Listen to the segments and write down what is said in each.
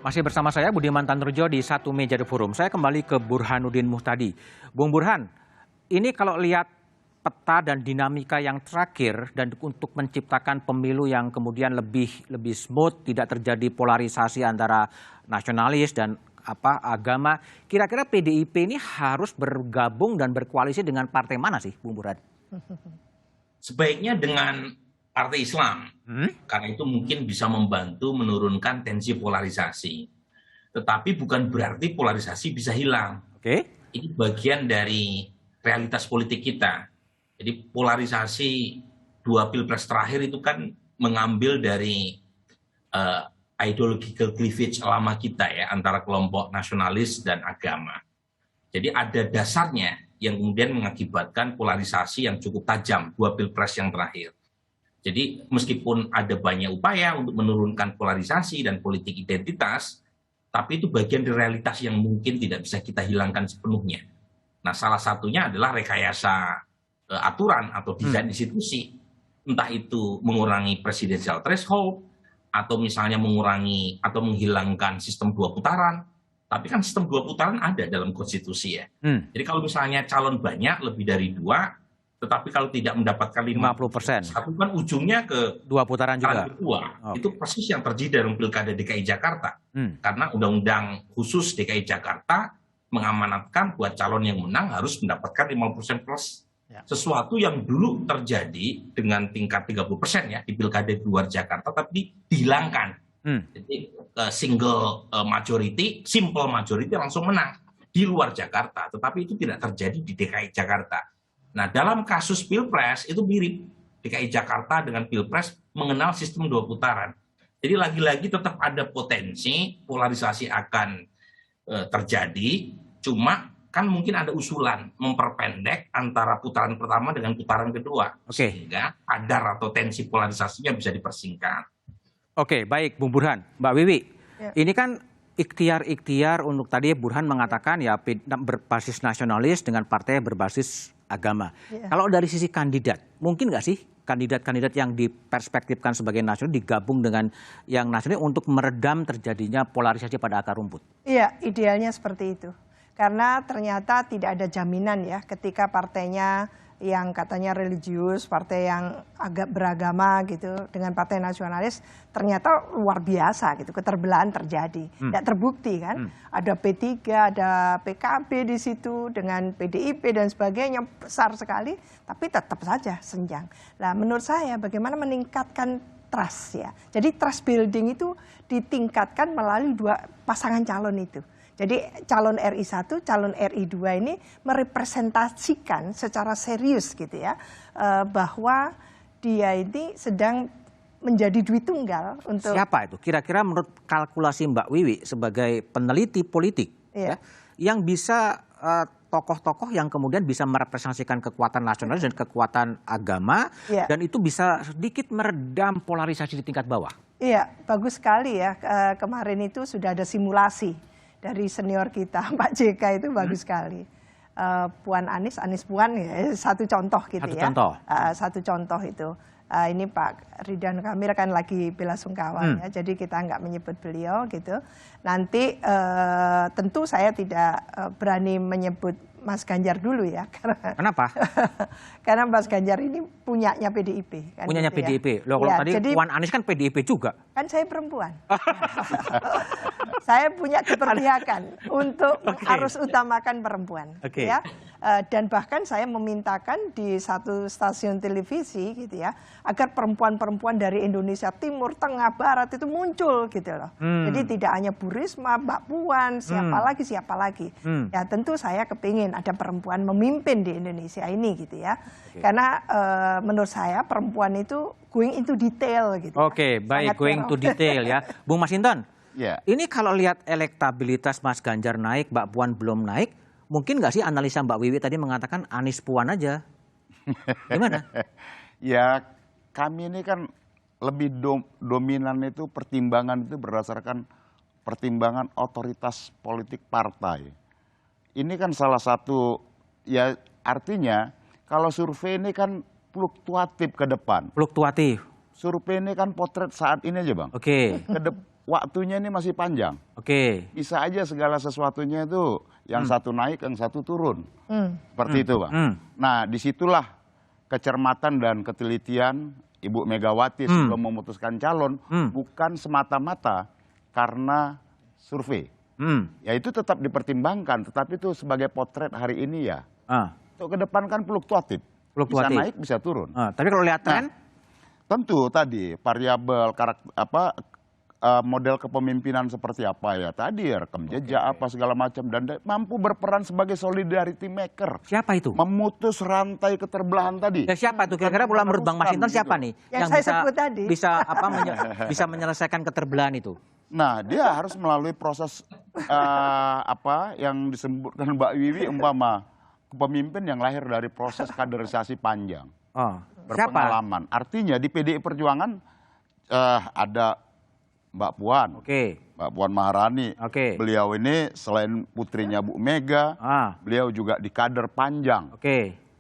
Masih bersama saya Budiman Tanurjo di Satu Meja The Forum. Saya kembali ke Burhanuddin Muhtadi. Bung Burhan, ini kalau lihat peta dan dinamika yang terakhir dan untuk menciptakan pemilu yang kemudian lebih smooth, tidak terjadi polarisasi antara nasionalis dan agama, kira-kira PDIP ini harus bergabung dan berkoalisi dengan partai mana sih, Bung Burhan? Sebaiknya dengan Partai Islam, karena itu mungkin bisa membantu menurunkan tensi polarisasi. Tetapi bukan berarti polarisasi bisa hilang. Ini bagian dari realitas politik kita. Jadi polarisasi 2 pilpres terakhir itu kan mengambil dari ideological cleavage lama kita ya, antara kelompok nasionalis dan agama. Jadi ada dasarnya yang kemudian mengakibatkan polarisasi yang cukup tajam 2 pilpres yang terakhir. Jadi meskipun ada banyak upaya untuk menurunkan polarisasi dan politik identitas, tapi itu bagian dari realitas yang mungkin tidak bisa kita hilangkan sepenuhnya. Nah, salah satunya adalah rekayasa aturan atau desain institusi. Entah itu mengurangi presidensial threshold, atau misalnya mengurangi atau menghilangkan sistem 2 putaran. Tapi kan sistem 2 putaran ada dalam konstitusi ya. Jadi kalau misalnya calon banyak, lebih dari 2, tetapi kalau tidak mendapatkan 50%, satu kan ujungnya ke 2 putaran juga. Itu persis yang terjadi dalam Pilkada DKI Jakarta. Karena Undang-Undang khusus DKI Jakarta mengamanatkan buat calon yang menang harus mendapatkan 50% plus. Sesuatu yang dulu terjadi dengan tingkat 30% ya di Pilkada di luar Jakarta, tapi dihilangkan. Jadi single majority, simple majority langsung menang di luar Jakarta. Tetapi itu tidak terjadi di DKI Jakarta. Nah, dalam kasus Pilpres itu mirip. DKI Jakarta dengan Pilpres mengenal sistem 2 putaran. Jadi lagi-lagi tetap ada potensi polarisasi akan terjadi, cuma kan mungkin ada usulan memperpendek antara putaran pertama dengan putaran kedua. Sehingga kadar atau tensi polarisasinya bisa dipersingkat. Oke, baik Bung Burhan. Mbak Wiwi, ini kan ikhtiar-ikhtiar untuk tadi Burhan mengatakan ya berbasis nasionalis dengan partai berbasis agama. Kalau dari sisi kandidat, mungkin nggak sih kandidat-kandidat yang diperspektifkan sebagai nasionalis digabung dengan yang nasionalis untuk meredam terjadinya polarisasi pada akar rumput? Iya, idealnya seperti itu. Karena ternyata tidak ada jaminan ya ketika partainya yang katanya religius, partai yang agak beragama gitu, dengan partai nasionalis ternyata luar biasa gitu, keterbelahan terjadi. Tidak terbukti kan, ada P3, ada PKB di situ dengan PDIP dan sebagainya besar sekali, tapi tetap saja senjang. Nah, menurut saya bagaimana meningkatkan trust ya. Jadi trust building itu ditingkatkan melalui 2 pasangan calon itu. Jadi calon RI1, calon RI2 ini merepresentasikan secara serius gitu ya, bahwa dia ini sedang menjadi duit tunggal untuk... Siapa itu? Kira-kira menurut kalkulasi Mbak Wiwi sebagai peneliti politik, ya, yang bisa tokoh-tokoh yang kemudian bisa merepresentasikan kekuatan nasionalis dan kekuatan agama, dan itu bisa sedikit meredam polarisasi di tingkat bawah. Iya, bagus sekali ya. Kemarin itu sudah ada simulasi dari senior kita, Pak JK itu bagus sekali. Puan Anies Puan ya, satu contoh gitu ya. Satu contoh itu. Ini Pak Ridwan Kamil kan lagi bela sungkawa ya, jadi kita nggak menyebut beliau gitu. Nanti tentu saya tidak berani menyebut Mas Ganjar dulu ya. Kenapa? Karena Mas Ganjar ini punyanya PDIP. Kan punyanya gitu PDIP. Ya. Loh, kalau tadi Puan Anies kan PDIP juga. Kan saya perempuan. Saya punya keberpihakan untuk harus utamakan perempuan. Ya. Dan bahkan saya memintakan di satu stasiun televisi gitu ya, agar perempuan-perempuan dari Indonesia Timur, Tengah, Barat itu muncul gitu loh. Jadi tidak hanya Bu Risma, Mbak Puan, siapa lagi. Ya tentu saya kepingin ada perempuan memimpin di Indonesia ini gitu ya. Karena menurut saya perempuan itu going into detail gitu. Baik, going to detail ya. Bung Masinton, ini kalau lihat elektabilitas Mas Ganjar naik, Mbak Puan belum naik, mungkin nggak sih analisa Mbak Wiwi tadi mengatakan Anies Puan aja? Gimana? Ya, kami ini kan lebih dominan itu pertimbangan itu berdasarkan pertimbangan otoritas politik partai. Ini kan salah satu, ya artinya kalau survei ini kan fluktuatif ke depan. Fluktuatif. Survei ini kan potret saat ini aja Bang. waktunya ini masih panjang. Oke. Bisa aja segala sesuatunya itu yang satu naik, yang satu turun. Seperti itu, Bang. Nah, disitulah kecermatan dan ketelitian Ibu Megawati sebelum memutuskan calon bukan semata-mata karena survei. Ya itu tetap dipertimbangkan, tetapi itu sebagai potret hari ini ya. Untuk ke depan kan fluktuatif. Bisa naik, bisa turun. Tapi kalau lihat tren? Tentu tadi variabel model kepemimpinan seperti apa ya tadi ya, rekam jejak apa segala macam dan mampu berperan sebagai solidarity maker. Siapa itu? Memutus rantai keterbelahan tadi. Ya, siapa itu? Kira-kira menurut Bang Masinton siapa nih yang saya sebut tadi? Bisa menyelesaikan keterbelahan itu? Nah, dia harus melalui proses yang disebutkan Mbak Wiwi umpama pemimpin yang lahir dari proses kaderisasi panjang. Berpengalaman. Artinya di PDI Perjuangan ada Mbak Puan. Mbak Puan Maharani. Beliau ini selain putrinya Bu Mega, beliau juga di kader panjang.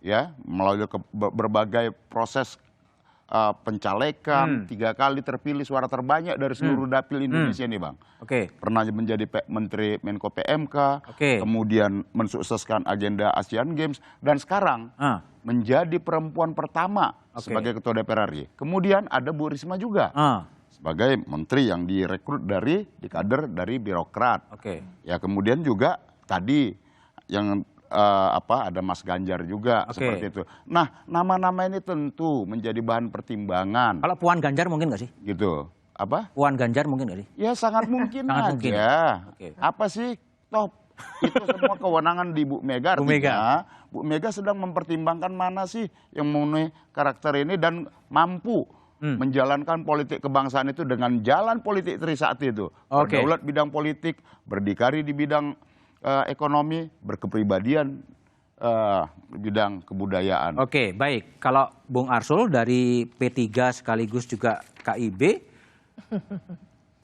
Ya, melalui berbagai proses pencalekan, 3 kali terpilih suara terbanyak dari seluruh dapil Indonesia nih, Bang. Pernah menjadi Menteri Menko PMK, kemudian mensukseskan agenda Asian Games, dan sekarang menjadi perempuan pertama sebagai Ketua DPR RI. Kemudian ada Bu Risma juga sebagai menteri yang direkrut di kader dari birokrat. Ya, kemudian juga tadi yang ada Mas Ganjar juga seperti itu. Nah, nama-nama ini tentu menjadi bahan pertimbangan. Kalau Puan Ganjar mungkin nggak sih? Gitu. Apa? Puan Ganjar mungkin nggak sih? Ya sangat mungkin aja. Apa sih? Toh itu semua kewenangan di Bu Mega. Artinya Bu Mega sedang mempertimbangkan mana sih yang memenuhi karakter ini dan mampu menjalankan politik kebangsaan itu dengan jalan politik Trisakti itu. Berdaulat bidang politik, berdikari di bidang ekonomi, berkepribadian bidang kebudayaan. Baik. Kalau Bung Arsul dari P3 sekaligus juga KIB,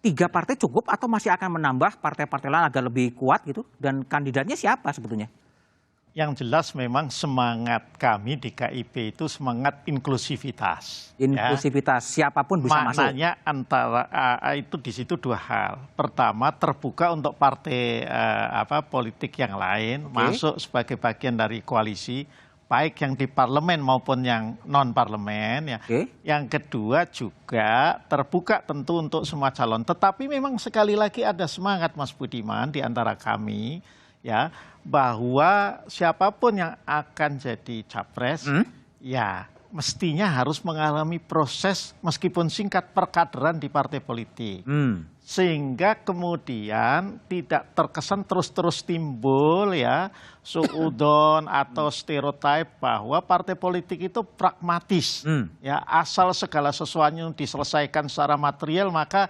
3 partai cukup atau masih akan menambah partai-partai lain agar lebih kuat gitu? Dan kandidatnya siapa sebetulnya? Yang jelas memang semangat kami di KIB itu semangat inklusivitas. Inklusivitas, siapapun bisa masuk. Maknanya antara itu di situ 2 hal. Pertama, terbuka untuk partai politik yang lain masuk sebagai bagian dari koalisi, baik yang di parlemen maupun yang non parlemen. Ya. Yang kedua juga terbuka tentu untuk semua calon. Tetapi memang sekali lagi ada semangat, Mas Budiman, di antara kami, ya, bahwa siapapun yang akan jadi capres, ya mestinya harus mengalami proses meskipun singkat perkaderan di partai politik. Sehingga kemudian tidak terkesan terus-terus timbul ya suudon atau stereotip bahwa partai politik itu pragmatis. Ya, asal segala sesuatu diselesaikan secara material maka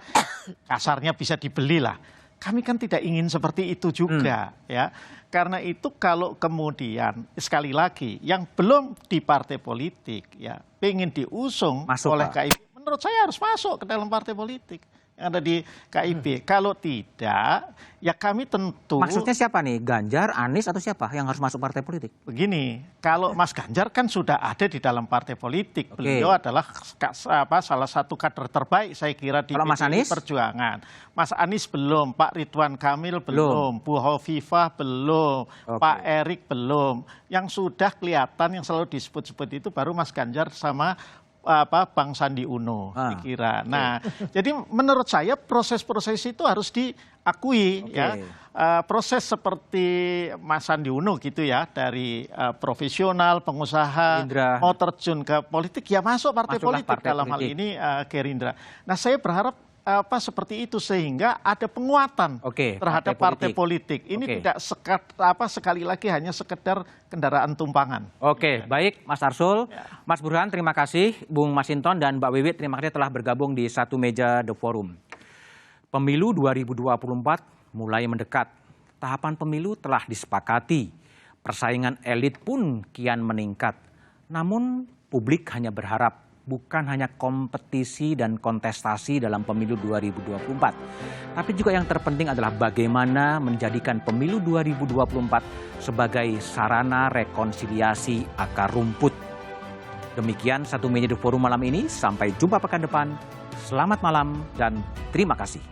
kasarnya bisa dibeli lah. Kami kan tidak ingin seperti itu juga ya. Karena itu kalau kemudian sekali lagi yang belum di partai politik ya pengen diusung oleh KIB, menurut saya harus masuk ke dalam partai politik yang ada di KIB. Kalau tidak, ya kami tentu. Maksudnya siapa nih? Ganjar, Anies atau siapa yang harus masuk partai politik? Begini, kalau Mas Ganjar kan sudah ada di dalam partai politik. Beliau adalah salah satu kader terbaik saya kira di PDI Perjuangan. Mas Anies belum, Pak Ridwan Kamil belum, Bu Hovifah belum, Pak Erik belum. Yang sudah kelihatan yang selalu disebut-sebut itu baru Mas Ganjar sama Bang Sandi Uno, dikira. Nah, jadi menurut saya proses-proses itu harus diakui ya. Proses seperti Mas Sandi Uno gitu ya, dari profesional, pengusaha, mau terjun ke politik, ya masuk partai politik dalam hal ini Gerindra. Nah, saya berharap seperti itu sehingga ada penguatan terhadap partai politik. Ini tidak sekali lagi hanya sekedar kendaraan tumpangan. Baik Mas Arsul, Mas Burhan terima kasih, Bung Masinton dan Mbak Wiwi terima kasih telah bergabung di Satu Meja The Forum. Pemilu 2024 mulai mendekat. Tahapan pemilu telah disepakati. Persaingan elit pun kian meningkat. Namun publik hanya berharap bukan hanya kompetisi dan kontestasi dalam pemilu 2024. Tapi juga yang terpenting adalah bagaimana menjadikan pemilu 2024 sebagai sarana rekonsiliasi akar rumput. Demikian Satu Meja The Forum malam ini. Sampai jumpa pekan depan. Selamat malam dan terima kasih.